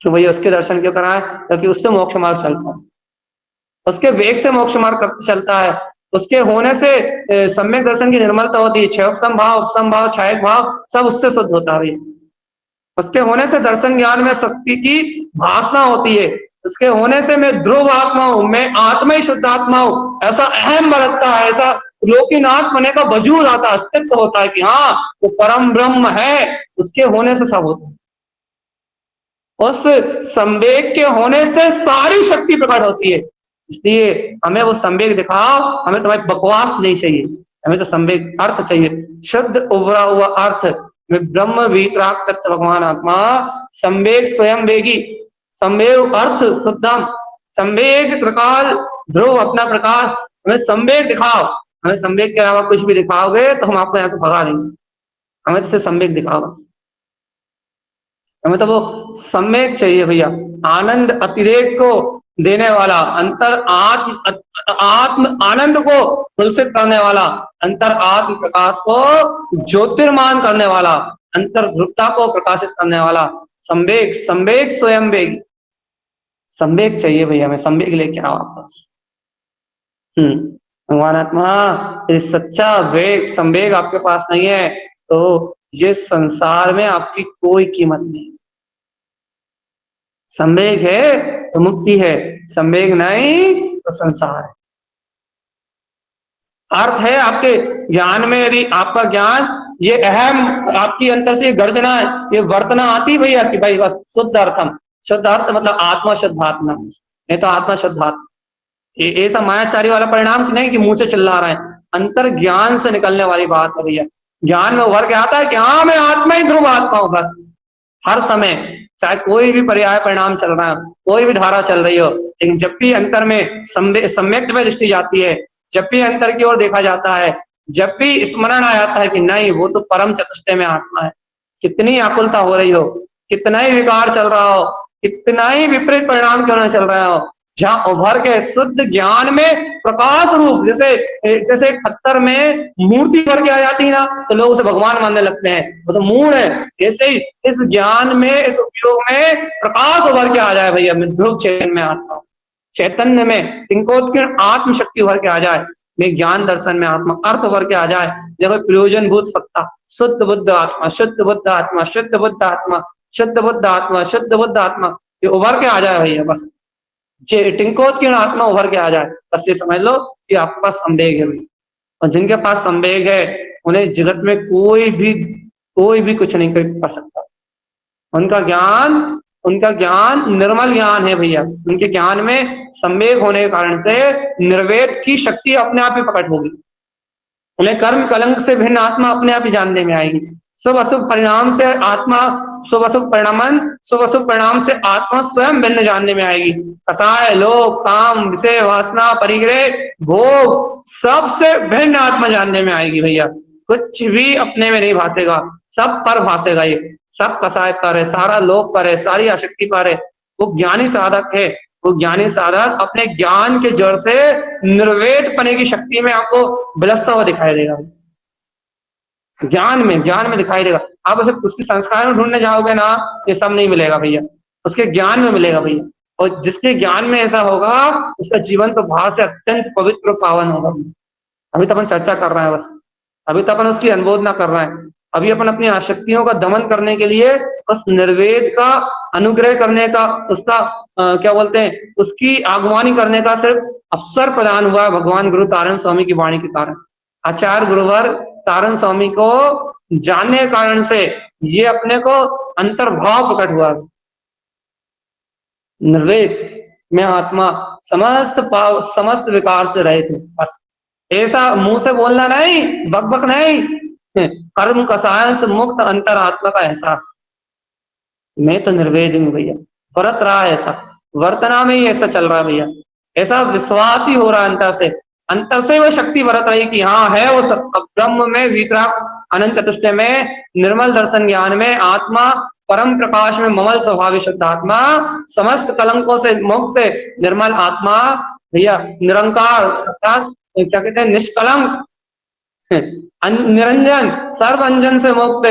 तो भैया उसके दर्शन क्यों कराए? क्योंकि उससे मोक्ष मार्ग चलता है, उसके वेग से मोक्ष मार्ग चलता है, उसके होने से सम्यक दर्शन की निर्मलता होती है, क्षय संभाव उपसंभाव छायक भाव सब उससे शुद्ध होता है। उसके होने से दर्शन ज्ञान में शक्ति की भासना होती है, उसके होने से मैं ध्रुव आत्मा हूं, मैं आत्मा ही शुद्ध आत्मा हूं, ऐसा अहम बरतता है, ऐसा लोकीनाथ होने का वजूद आता, अस्तित्व होता है कि हाँ वो परम ब्रह्म है। उसके होने से सब होता है, उस संवेग के होने से सारी शक्ति प्रकट होती है। इसलिए हमें वो संवेग दिखाओ, हमें तुम्हारी बकवास नहीं चाहिए, हमें तो संवेग अर्थ चाहिए, शुद्ध उभरा हुआ अर्थ में ब्रह्म वीतराग तत्व भगवान आत्मा, संवेग स्वयं वेगी, संवेग अर्थ शुद्धम, संवेग प्रकाश ध्रुव अपना प्रकाश, हमें संवेग दिखाओ। हमें संवेग के अलावा कुछ भी दिखाओगे तो हम आपको यहाँ से भगा देंगे, हमें तो सिर्फ संवेग दिखाओ बस। हमें तो वो सम्यक चाहिए भैया, आनंद अतिरेक को देने वाला, अंतर आत्म आनंद को तुलसित करने वाला, अंतर आत्म प्रकाश को ज्योतिर्मान करने वाला, अंतर ध्रुवता को प्रकाशित करने वाला संवेग, संवेग स्वयं वेग, संवेग चाहिए भैया, हमें संवेग लेके आओ आप पास। भगवान आत्मा ये सच्चा वेग संवेग आपके पास नहीं है तो ये संसार में आपकी कोई कीमत नहीं। संवेग है तो मुक्ति है, संवेग नहीं तो संसार है। अर्थ है आपके ज्ञान में, यदि आपका ज्ञान ये अहम आपकी अंतर से गर्जना है, ये वर्तना आती भैया कि भाई बस शुद्ध अर्थम, शुद्ध अर्थ मतलब आत्मा शुद्ध आत्मा, नहीं तो आत्मा शुद्ध आत्मा, ये ऐसा मायाचारी वाला परिणाम नहीं कि मुंह से चिल्ला रहे हैं, अंतर ज्ञान से निकलने वाली बात है भैया। ज्ञान में उभर के आता है कि हाँ मैं आत्मा ही ध्रुव आत्मा हूं, बस हर समय, चाहे कोई भी पर्याय परिणाम चल रहा है, कोई भी धारा चल रही हो, लेकिन जब भी अंतर में सम्यक में दृष्टि जाती है, जब भी अंतर की ओर देखा जाता है, जब भी स्मरण आ जाता है कि नहीं वो तो परम चतुष्टय में आत्मा है, कितनी आकुलता हो रही हो, कितना ही विकार चल रहा हो, कितना ही विपरीत परिणाम क्यों न चल रहा हो, जहां उभर के शुद्ध ज्ञान में प्रकाश रूप, जैसे पत्थर में मूर्ति भर के आ जाती है ना तो लोग उसे भगवान मानने लगते हैं, वो तो मूड है, ऐसे ही इस ज्ञान में, इस उपयोग में प्रकाश उभर के आ जाए भैया, मैं ध्रुव चेतन में आता हूँ। चैतन्य में टिंकोत्कीर्ण आत्म शक्ति उभर के आ जाए, में ज्ञान दर्शन में आत्मा अर्थ उभर के आ जाए, जब प्रयोजन भूत सत्ता, शुद्ध बुद्ध आत्मा, शुद्ध बुद्ध आत्मा, शुद्ध बुद्ध आत्मा, शुद्ध बुद्ध आत्मा, शुद्ध बुद्ध आत्मा, ये उभर के आ जाए भैया, बस टिंकोत्कीर्ण आत्मा उभर के आ जाए, बस ये समझ लो कि आपके पास संवेग है भैया। और जिनके पास संवेग है उन्हें जगत में कोई भी कुछ नहीं कर सकता। उनका ज्ञान निर्मल ज्ञान है भैया। उनके ज्ञान में संवेग होने के कारण से निर्वेद की शक्ति अपने आप ही प्रकट होगी। उन्हें कर्म कलंक से भिन्न आत्मा अपने आप ही जानने में आएगी। शुभ अशुभ परिणाम से आत्मा, शुभ अशुभ परिणाम से आत्मा स्वयं भिन्न जानने में आएगी। कसाय, लोभ, काम, विषय, वासना, परिग्रह, भोग, सबसे भिन्न आत्मा जानने में आएगी भैया। कुछ भी अपने में नहीं भासेगा, सब पर भासेगा। ये सब कसाय पर है, सारा लोभ पर है, सारी आसक्ति पर है। वो ज्ञानी साधक है, वो ज्ञानी साधक अपने ज्ञान के जोर से निर्वेद पने की शक्ति में आपको विलसता हुआ दिखाई देगा। ज्ञान में दिखाई देगा। आप उसे उसके संस्कार में ढूंढने जाओगे ना, ये सब नहीं मिलेगा भैया, उसके ज्ञान में मिलेगा भैया। और जिसके ज्ञान में ऐसा होगा उसका जीवन तो बाहर से अत्यंत पवित्र पावन होगा। अभी तो अपन चर्चा कर रहे हैं, बस अभी तो अपन उसकी अनुमोदना कर रहे हैं। अभी अपन अपनी आसक्तियों का दमन करने के लिए उस निर्वेद का अनुग्रह करने का, उसका क्या बोलते हैं, उसकी आगवानी करने का सिर्फ अवसर प्रदान हुआ है भगवान गुरु तारण स्वामी की वाणी के कारण। आचार्य गुरुवर तारण स्वामी को जानने के कारण से ये अपने को अंतर्भाव प्रकट हुआ। निर्वेद में आत्मा समस्त विकार से रहित है। बस ऐसा मुंह से बोलना नहीं, बकबक नहीं, कर्म कसाय से मुक्त अंतर आत्मा का एहसास। मैं तो निर्वेद हूं भैया, वर्त रहा है ऐसा, वर्तना में ही ऐसा चल रहा है भैया। ऐसा विश्वास ही हो रहा है अंतर से वह शक्ति बरत रही कि हाँ है वो सब। ब्रह्म में, वीतराग अनंत चतुष्टय में, निर्मल दर्शन ज्ञान में आत्मा, परम प्रकाश में ममल स्वभाव शुद्ध आत्मा, समस्त कलंकों से मुक्त निर्मल आत्मा भैया, निरंकार अर्थात क्या कहते हैं, निष्कलंक, निरंजन, सर्व अंजन से मुक्त,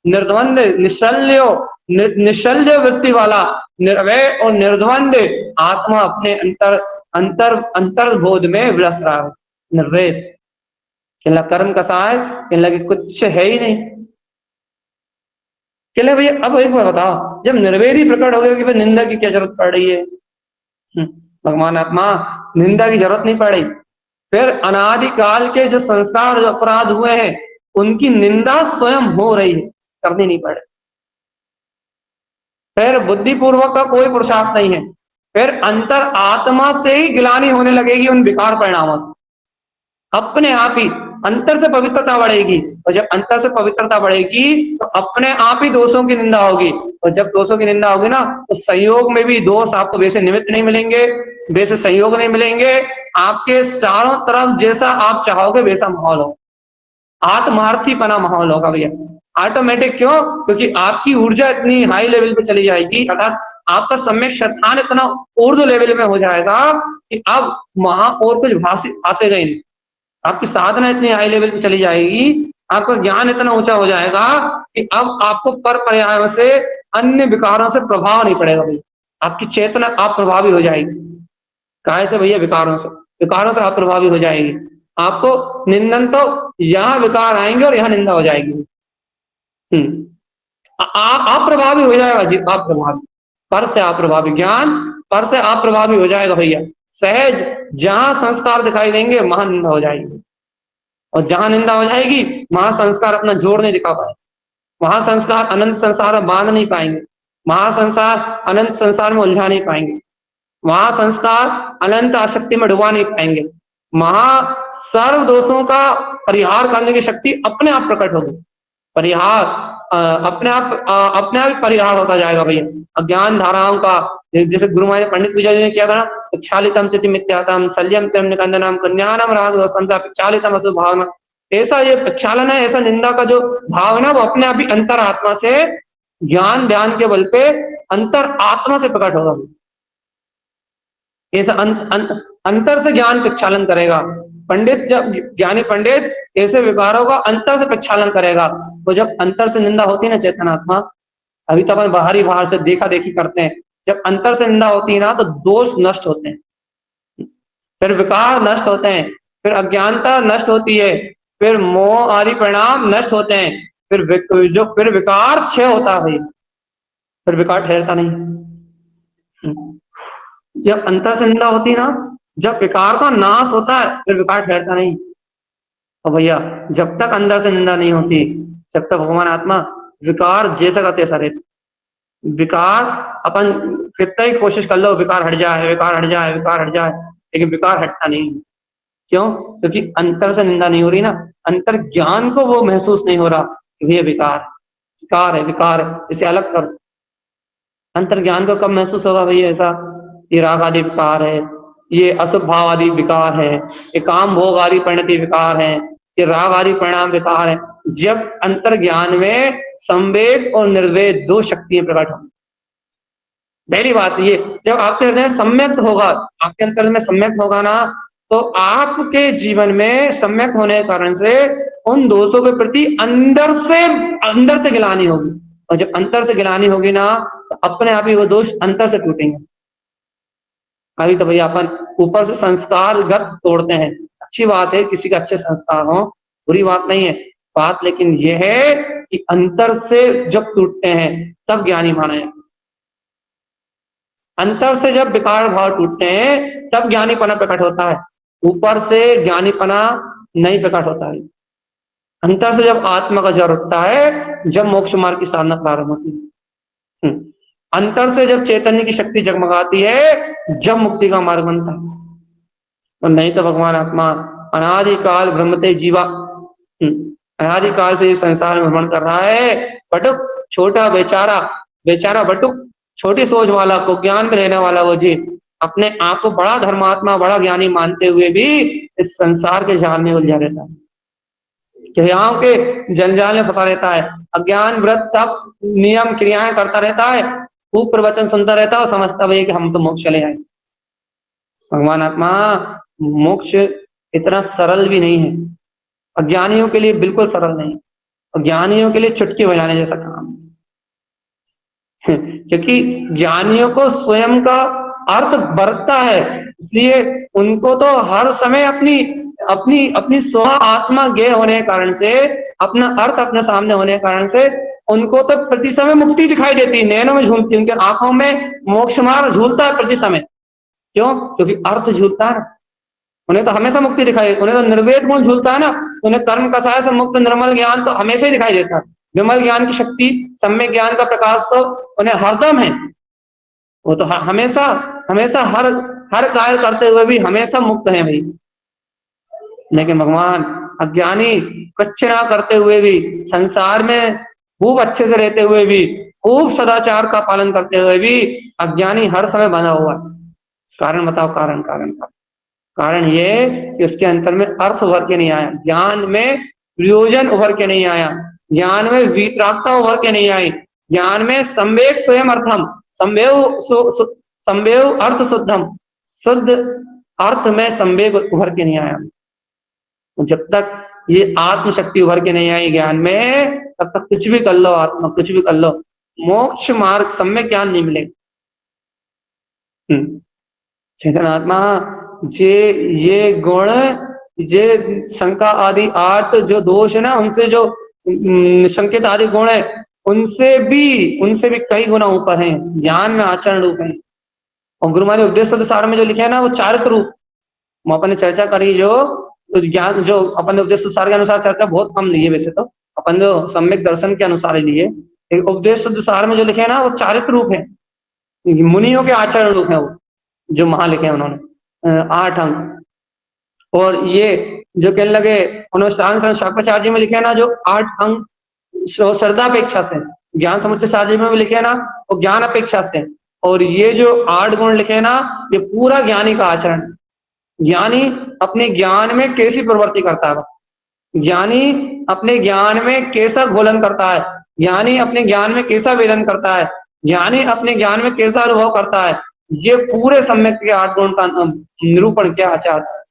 निर्द्वंद, निशल्य वृत्ति वाला, निर्भय और निर्द्वंद आत्मा अपने अंतर्बोध में विलस रहा है। निर्वेद कहला कर्म कसाय, कहला कि कुछ है ही नहीं। कहले भैया अब एक बार बताओ, जब निर्वेद ही प्रकट हो गया कि भाई निंदा की क्या जरूरत पड़ रही है? भगवान आत्मा, निंदा की जरूरत नहीं पड़ रही। फिर अनादिकाल के जो संस्कार, जो अपराध हुए हैं, उनकी निंदा स्वयं हो रही है, करनी नहीं पड़े। फिर बुद्धिपूर्वक का कोई पुरुषार्थ नहीं है। फिर अंतर आत्मा से ही गिलानी होने लगेगी उन विकार परिणामों से। अपने आप ही अंतर से पवित्रता बढ़ेगी, और जब अंतर से पवित्रता बढ़ेगी तो अपने आप ही दोषों की निंदा होगी। और जब दोषों की निंदा होगी ना, तो संयोग में भी दोष आपको वैसे निमित्त नहीं मिलेंगे, वैसे संयोग नहीं मिलेंगे। आपके चारों तरफ जैसा आप चाहोगे वैसा माहौल हो, आत्मार्थीपना माहौल होगा भैया, ऑटोमेटिक। क्यों? क्योंकि आपकी ऊर्जा इतनी हाई लेवल पे चली जाएगी, अर्थात आपका सम्यक श्रद्धान इतना ऊर्ध्व लेवल में हो जाएगा कि अब वहां और कुछ भासेगा ही नहीं। आपकी साधना इतनी हाई लेवल पे चली जाएगी, आपका ज्ञान इतना ऊंचा हो जाएगा कि अब आपको पर पर्याय से अन्य विकारों से प्रभाव नहीं पड़ेगा भैया। आपकी चेतना आप प्रभावी हो जाएगी। काहे से भैया? विकारों से आप प्रभावी हो जाएगी। आपको निंदन तो यहाँ विकार आएंगे और यहाँ निंदा हो जाएगी। आप प्रभावी हो जाएगा जी, आप प्रभावी, पर से आप प्रभावी, ज्ञान पर से आप प्रभावी हो जाएगा भैया। सहज जहां संस्कार दिखाई देंगे वहां निंदा हो जाएगी, और जहां निंदा हो जाएगी वहां संस्कार अपना जोर नहीं दिखा पाए, वहां संस्कार अनंत संसार में बांध नहीं पाएंगे, वहां संसार अनंत संसार में उलझा नहीं पाएंगे, वहां संस्कार अनंत आसक्ति में डुबा नहीं पाएंगे। वहां सर्व दोषों का परिहार करने की शक्ति अपने आप प्रकट होगी। परिहार अपने आप परिहार होता जाएगा भैया। अज्ञान धाराओं का, जैसे गुरु महाराज पंडित पूजा जी ने किया था ना, क्षालितम तिथि मिथ्यातम सल्यम तम निकंदनम कन्यानम राग संता क्षालितम असु भावना, ऐसा ये प्रक्षालन है, ऐसा निंदा का जो भावना वो अपने आप ही अंतर आत्मा से, ज्ञान ध्यान के बल पे अंतर आत्मा से प्रकट होगा। ऐसा अंतर से ज्ञान प्रक्षालन करेगा पंडित। जब ज्ञानी पंडित ऐसे विकारों का अंतर से प्रक्षालन करेगा, तो जब अंतर से निंदा होती है ना चेतनात्मा, अभी तो अपन बाहर से देखा देखी करते हैं, जब अंतर से निंदा होती है ना तो दोष नष्ट होते हैं, फिर विकार नष्ट होते हैं, फिर अज्ञानता नष्ट होती है, फिर मोह आदि परिणाम नष्ट होते हैं, फिर विकार क्षय होता है भाई, फिर विकार ठहरता नहीं। जब अंतर से निंदा होती ना, जब विकार का नाश होता है फिर विकार ठहरता नहीं। और भैया जब तक अंदर से निंदा नहीं होती, जब तक भगवान आत्मा विकार जैसा का तैसा रहता, विकार अपन कितना ही कोशिश कर लो विकार हट जाए, विकार हट जाए, विकार हट जाए, लेकिन विकार हटता नहीं। क्यों? क्योंकि अंतर से निंदा नहीं हो रही ना, अंतर ज्ञान को वो महसूस नहीं हो रहा कि ये विकार विकार है, विकार है, इसे अलग कर। अंतर ज्ञान को कब महसूस होगा भैया ऐसा, ये राग आदि विकार है, ये अशुभ भाव आदि विकार है, ये काम भोग आदि परिणति विकार है, ये राग आदि परिणाम विकार है, जब अंतर ज्ञान में संवेद और निर्वेद दो शक्तियां प्रकट होंगी। पहली बात ये, जब आपके हृदय सम्यक होगा, आपके अंतर में सम्यक होगा ना, तो आपके जीवन में सम्यक होने के कारण से उन दोषों के प्रति अंदर से गिलानी होगी, और जब अंतर से गिलानी होगी ना, तो अपने आप ही वो दोष अंतर से टूटेंगे। अभी तो भैया अपन ऊपर से संस्कारगत तोड़ते हैं, अच्छी बात है किसी का अच्छे संस्कार हो, बुरी बात नहीं है बात, लेकिन यह है कि अंतर से जब टूटते हैं तब ज्ञानी माना है। अंतर से जब विकार भाव टूटते हैं तब ज्ञानीपना प्रकट होता है, ऊपर से ज्ञानीपना नहीं प्रकट होता है। अंतर से जब आत्मा का जड़ उठता है, जब मोक्ष मार्ग की साधना प्रारंभ होती है। अंतर से जब चैतन्य की शक्ति जगमगाती है, जब मुक्ति का मार्ग बनता है। और नहीं तो भगवान आत्मा अनादिकाल ब्रह्मते जीवा, अनादिकाल से इस संसार में भ्रमण कर रहा है, बटुक छोटा बेचारा बटुक, छोटी सोच वाला को ज्ञान में रहने वाला वो जी अपने आप को बड़ा धर्मात्मा बड़ा ज्ञानी मानते हुए भी इस संसार के जाल में उलझा रहता है, क्रियाओं के जंजाल में फंसा रहता है, अज्ञान व्रत तप नियम क्रियाएं करता रहता है, खूब प्रवचन सुनता रहता है और समझता है कि हम तो मोक्ष चले आए। भगवान आत्मा मोक्ष इतना सरल भी नहीं है, अज्ञानियों के लिए बिल्कुल सरल नहीं, अज्ञानियों के लिए चुटकी बजाने जैसा काम है। क्योंकि ज्ञानियों को स्वयं का अर्थ बरतता है, इसलिए उनको तो हर समय अपनी अपनी अपनी स्व आत्मा ज्ञेय होने के कारण से, अपना अर्थ अपने सामने होने के कारण से उनको तो प्रति समय मुक्ति दिखाई देती, नैनों में झूलती, उनके आंखों में मोक्ष मार्ग झूलता है प्रति समय। क्यों? क्योंकि अर्थ झूलता है ना, उन्हें तो हमेशा मुक्ति दिखाई, उन्हें तो निर्वेद गुण झूलता है ना, उन्हें कर्म कसाय से मुक्त निर्मल ज्ञान तो हमेशा ही दिखाई देता है। विमल ज्ञान की शक्ति, सम्यक ज्ञान का प्रकाश तो उन्हें हरदम है, वो तो हमेशा हमेशा हर कार्य करते हुए भी हमेशा मुक्त है भाई। लेकिन भगवान अज्ञानी कुछ ना करते हुए भी, संसार में खूब अच्छे से रहते हुए भी, खूब सदाचार का पालन करते हुए भी अज्ञानी हर समय बना हुआ है। कारण बताओ, कारण ये कि उसके अंतर में अर्थ उभर के नहीं आया, ज्ञान में प्रयोजन उभर के नहीं आया, ज्ञान में वितरागता उभर के नहीं आई, ज्ञान में संवेग स्वयं अर्थम, संवेग अर्थ शुद्धम, शुद्ध अर्थ में संवेग उभर के नहीं आया। जब तक ये आत्मशक्ति उभर के नहीं आई ज्ञान में, तब तक कुछ भी कर लो, आत्मा कुछ भी कर लो, मोक्ष मार्ग सम्यक ज्ञान नहीं मिलेगा। चेतन आत्मा ये गुण, ये शंका आदि 8 जो दोष है ना, उनसे जो संकेत आदि गुण है, उनसे भी कई गुना ऊपर हैं, ज्ञान में आचरण रूप है। और गुरु महाराज उपदेश सार में जो लिखे है ना, वो चारित्र रूप, अपन ने चर्चा करी, जो ज्ञान जो अपन ने उपदेश सार के अनुसार चर्चा बहुत कम ली है, वैसे तो अपन जो सम्यक दर्शन के अनुसार ही लिए, उपदेश सार में जो लिखे है ना, वो चारित्र रूप है, मुनियों के आचरण रूप है, वो जो महा लिखे हैं उन्होंने 8 अंग। और ये जो कहने लगे उन्होंने शाक्राचार्य जी में लिखे है ना, जो 8 अंग श्रद्धा अपेक्षा से, ज्ञान समुच्चय सार में भी लिखे है ना, वो ज्ञान अपेक्षा से, और ये जो 8 गुण लिखे है ना, ये पूरा ज्ञानी का आचरण। ज्ञानी अपने ज्ञान में कैसी प्रवृत्ति करता है, बस ज्ञानी अपने ज्ञान में कैसा घोलन करता है, ज्ञानी अपने ज्ञान में कैसा वेदन करता है, ज्ञानी अपने ज्ञान में कैसा अनुभव करता है, ये पूरे सम्यक के 8 गुण का निरूपण क्या चाहता है।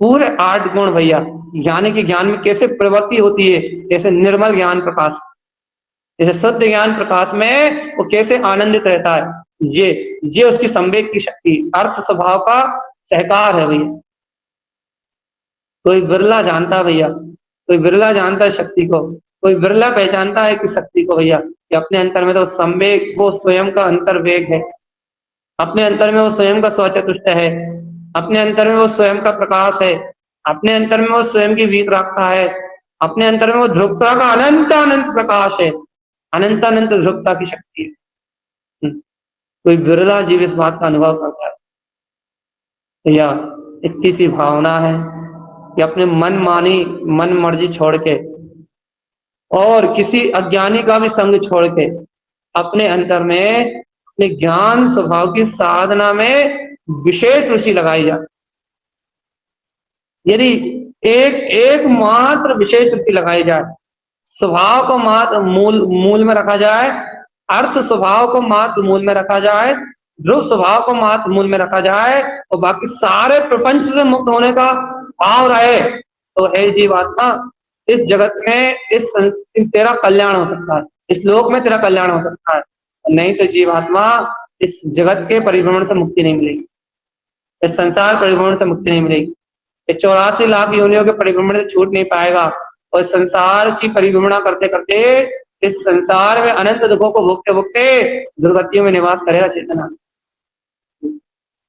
पूरे 8 गुण भैया, ज्ञानी के ज्ञान में कैसे प्रवृत्ति होती है, जैसे निर्मल ज्ञान प्रकाश, जैसे शुद्ध ज्ञान प्रकाश में वो कैसे आनंदित रहता है, ये उसकी संवेग की शक्ति, अर्थ स्वभाव का सहकार है भैया। कोई बिरला जानता है भैया, कोई बिरला जानता है शक्ति को, कोई बिरला पहचानता है कि शक्ति को भैया, कि अपने अंतर में तो संवेग, वो स्वयं का अंतर्वेग है, अपने अंतर में वो स्वयं का स्वचतुष्ट है, अपने अंतर में वो स्वयं का प्रकाश है, अपने अंतर में वो स्वयं की वीतरागता है, अपने अंतर में वो ध्रुवता का अनंत अनंत प्रकाश है, अनंत अनंत ध्रुवता की शक्ति है। कोई बिरला जीव इस बात का अनुभव करता है भैया। इतनी सी भावना है कि अपने मन मानी, मन मर्जी छोड़ के और किसी अज्ञानी का भी संग छोड़ के अपने अंतर में अपने ज्ञान स्वभाव की साधना में विशेष रुचि लगाई जाए। यदि एक एक मात्र विशेष रुचि लगाई जाए, स्वभाव को मात्र मूल मूल में रखा जाए, अर्थ स्वभाव को मात्र मूल में रखा जाए, ध्रुव स्वभाव को मात्र मूल में रखा जाए और बाकी सारे प्रपंच से मुक्त होने का भाव रहे, तो हे जीवात्मा इस जगत में तेरा कल्याण हो सकता है, इस लोक में तेरा कल्याण हो सकता है। नहीं तो जीवात्मा इस जगत के परिभ्रमण से मुक्ति नहीं मिलेगी, इस संसार परिभ्रमण से मुक्ति नहीं मिलेगी, इस 84 लाख योनियों के परिभ्रमण से छूट नहीं पाएगा और संसार की परिभ्रमणा करते करते इस संसार में अनंत दुखों को भोगते भोगते दुर्गतियों में निवास करेगा चेतना।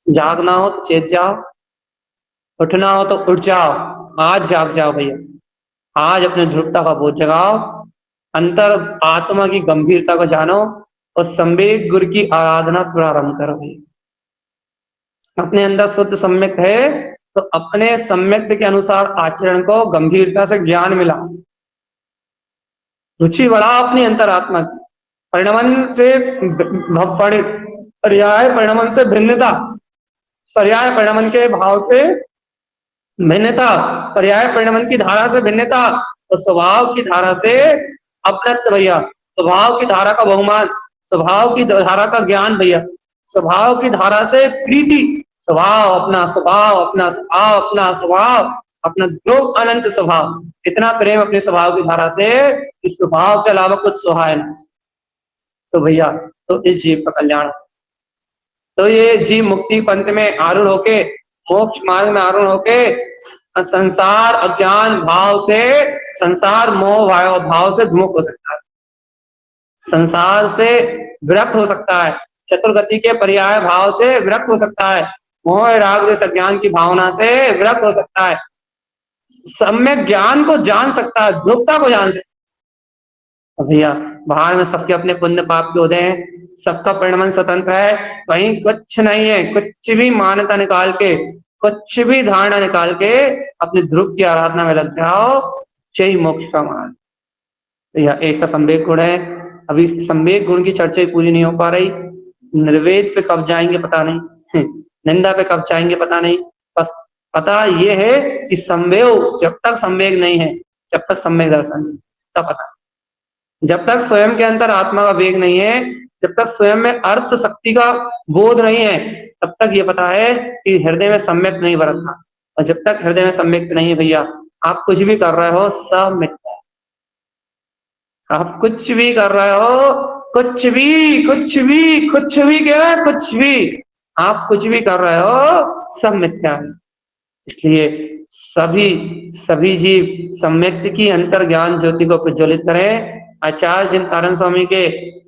जागना हो तो चेत जाओ, उठना हो तो उठ जाओ, आज जाग जाओ भैया, आज अपने ध्रुवता का बोध जगाओ, अंतर आत्मा की गंभीरता को जानो और संवेग गुरु की आराधना प्रारंभ करो भैया। अपने अंदर शुद्ध सम्यक है तो अपने सम्यक के अनुसार आचरण को गंभीरता से ज्ञान मिला, रुचि बढ़ाओ अपनी अंतरात्मा की, परिणमन से पर्याय परिणमन से भिन्नता, पर्याय परिणमन के भाव से भिन्नता, पर्याय परिणमन की धारा से भिन्नता और स्वभाव की धारा से अपनत्व भैया, स्वभाव की धारा का बहुमान, स्वभाव की धारा का ज्ञान भैया, स्वभाव की धारा से प्रीति, स्वभाव अपना स्वभाव, अपना स्वभाव, अपना स्वभाव, अपना ध्रुव अनंत स्वभाव, इतना प्रेम अपने स्वभाव की धारा से इस स्वभाव के अलावा कुछ सुहाए ना, तो भैया तो इस जीव का कल्याण। तो ये जीव मुक्ति पंथ में आरूढ़ होके, मोक्ष मार्ग में आरूढ़ होके संसार अज्ञान भाव से, संसार मोह भाव से विमुख हो सकता है, संसार से विरक्त हो सकता है, चतुर्गति के पर्याय भाव से विरक्त हो सकता है, मोह राग जैसे अज्ञान की भावना से विरक्त हो सकता है, सम्यक ज्ञान को जान सकता है, ध्रुवता को जान सकता है। भैया बाहर में सबके अपने पुण्य पाप के उदय हैं, सबका परिणमन स्वतंत्र है, कहीं कुछ नहीं है, कुछ भी मान्यता निकाल के, कुछ भी धारणा निकाल के अपने ध्रुव की आराधना में लग जाओ, यही मोक्ष का मार्ग। तो यह ऐसा संवेग गुण है। अभी संवेग गुण की चर्चा पूरी नहीं हो पा रही, निर्वेद पे कब जाएंगे पता नहीं, निंदा पे कब जाएंगे पता नहीं, बस पता ये है कि संवेग जब तक संवेग नहीं है, जब तक सम्यक दर्शन नहीं, तब पता, जब तक स्वयं के अंदर आत्मा का वेग नहीं है, जब तक स्वयं में अर्थ शक्ति का बोध नहीं है, तब तक ये पता है कि हृदय में सम्यक नहीं बरतना, और जब तक हृदय में सम्यक नहीं है भैया, आप कुछ भी कर रहे हो सब मिथ्या, आप कुछ भी कर रहे हो, कुछ भी कुछ भी कुछ भी क्या है, कुछ भी आप कुछ भी कर रहे हो सब मिथ्या है। इसलिए सभी जीव सम्यक की अंतर ज्ञान ज्योति को प्रज्वलित करें, आचार्य चिंतारण स्वामी के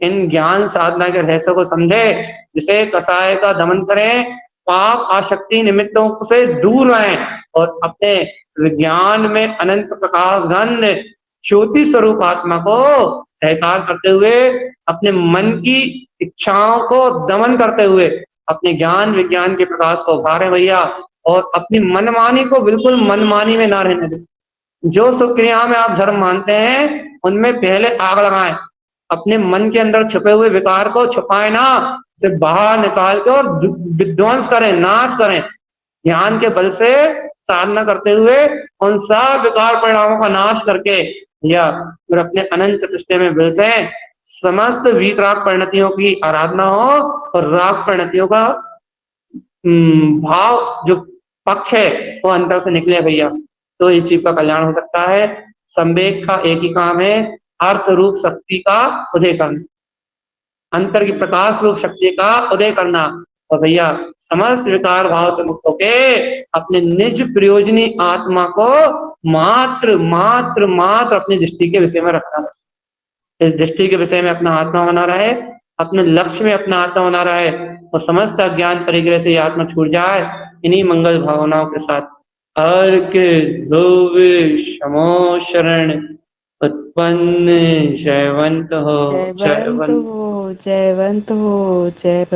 इन ज्ञान साधना के रहस्य को समझे, जिसे कसाय का दमन करें, पाप आशक्ति निमित्तों से दूर रहें और अपने विज्ञान में अनंत प्रकाश घन ज्योति स्वरूप आत्मा को सहकार करते हुए, अपने मन की इच्छाओं को दमन करते हुए अपने ज्ञान विज्ञान के प्रकाश को उभारे भैया, और अपनी मनमानी को बिल्कुल मनमानी में ना रहने दें। जो सुक्रिया में आप धर्म मानते हैं उनमें पहले आग लगाएं, अपने मन के अंदर छुपे हुए विकार को छुपाए ना, उसे बाहर निकाल के और विध्वंस करें, नाश करें, ज्ञान के बल से साधना करते हुए उन सब विकार परिणामों का नाश करके या फिर अपने अनंत चतुष्टय में बिलसे, समस्त वीतराग परिणतियों की आराधना हो और राग परिणतियों का भाव जो पक्ष है वो अंतर से निकले भैया, तो इस जीव का कल्याण हो सकता है। संवेग का एक ही काम है, अर्थ रूप शक्ति का उदय करना, अंतर की प्रकाश रूप शक्ति का उदय करना, और भैया समस्त विकार भाव से मुक्त होके अपने निज प्रयोजनी आत्मा को मात्र मात्र मात्र अपनी दृष्टि के विषय में रखना, इस दृष्टि के विषय में अपना आत्मा बना रहे, अपने लक्ष्य में अपना आत्मा बना रहे और समस्त अज्ञान परिग्रह से ये आत्मा छूट जाए इन्हीं मंगल भावनाओं के साथ। हर के ध्रुव शमो शरण उत्पन्न जयवंत हो, जयवंत जयवंत। हो, जयवंत हो, जयवंत।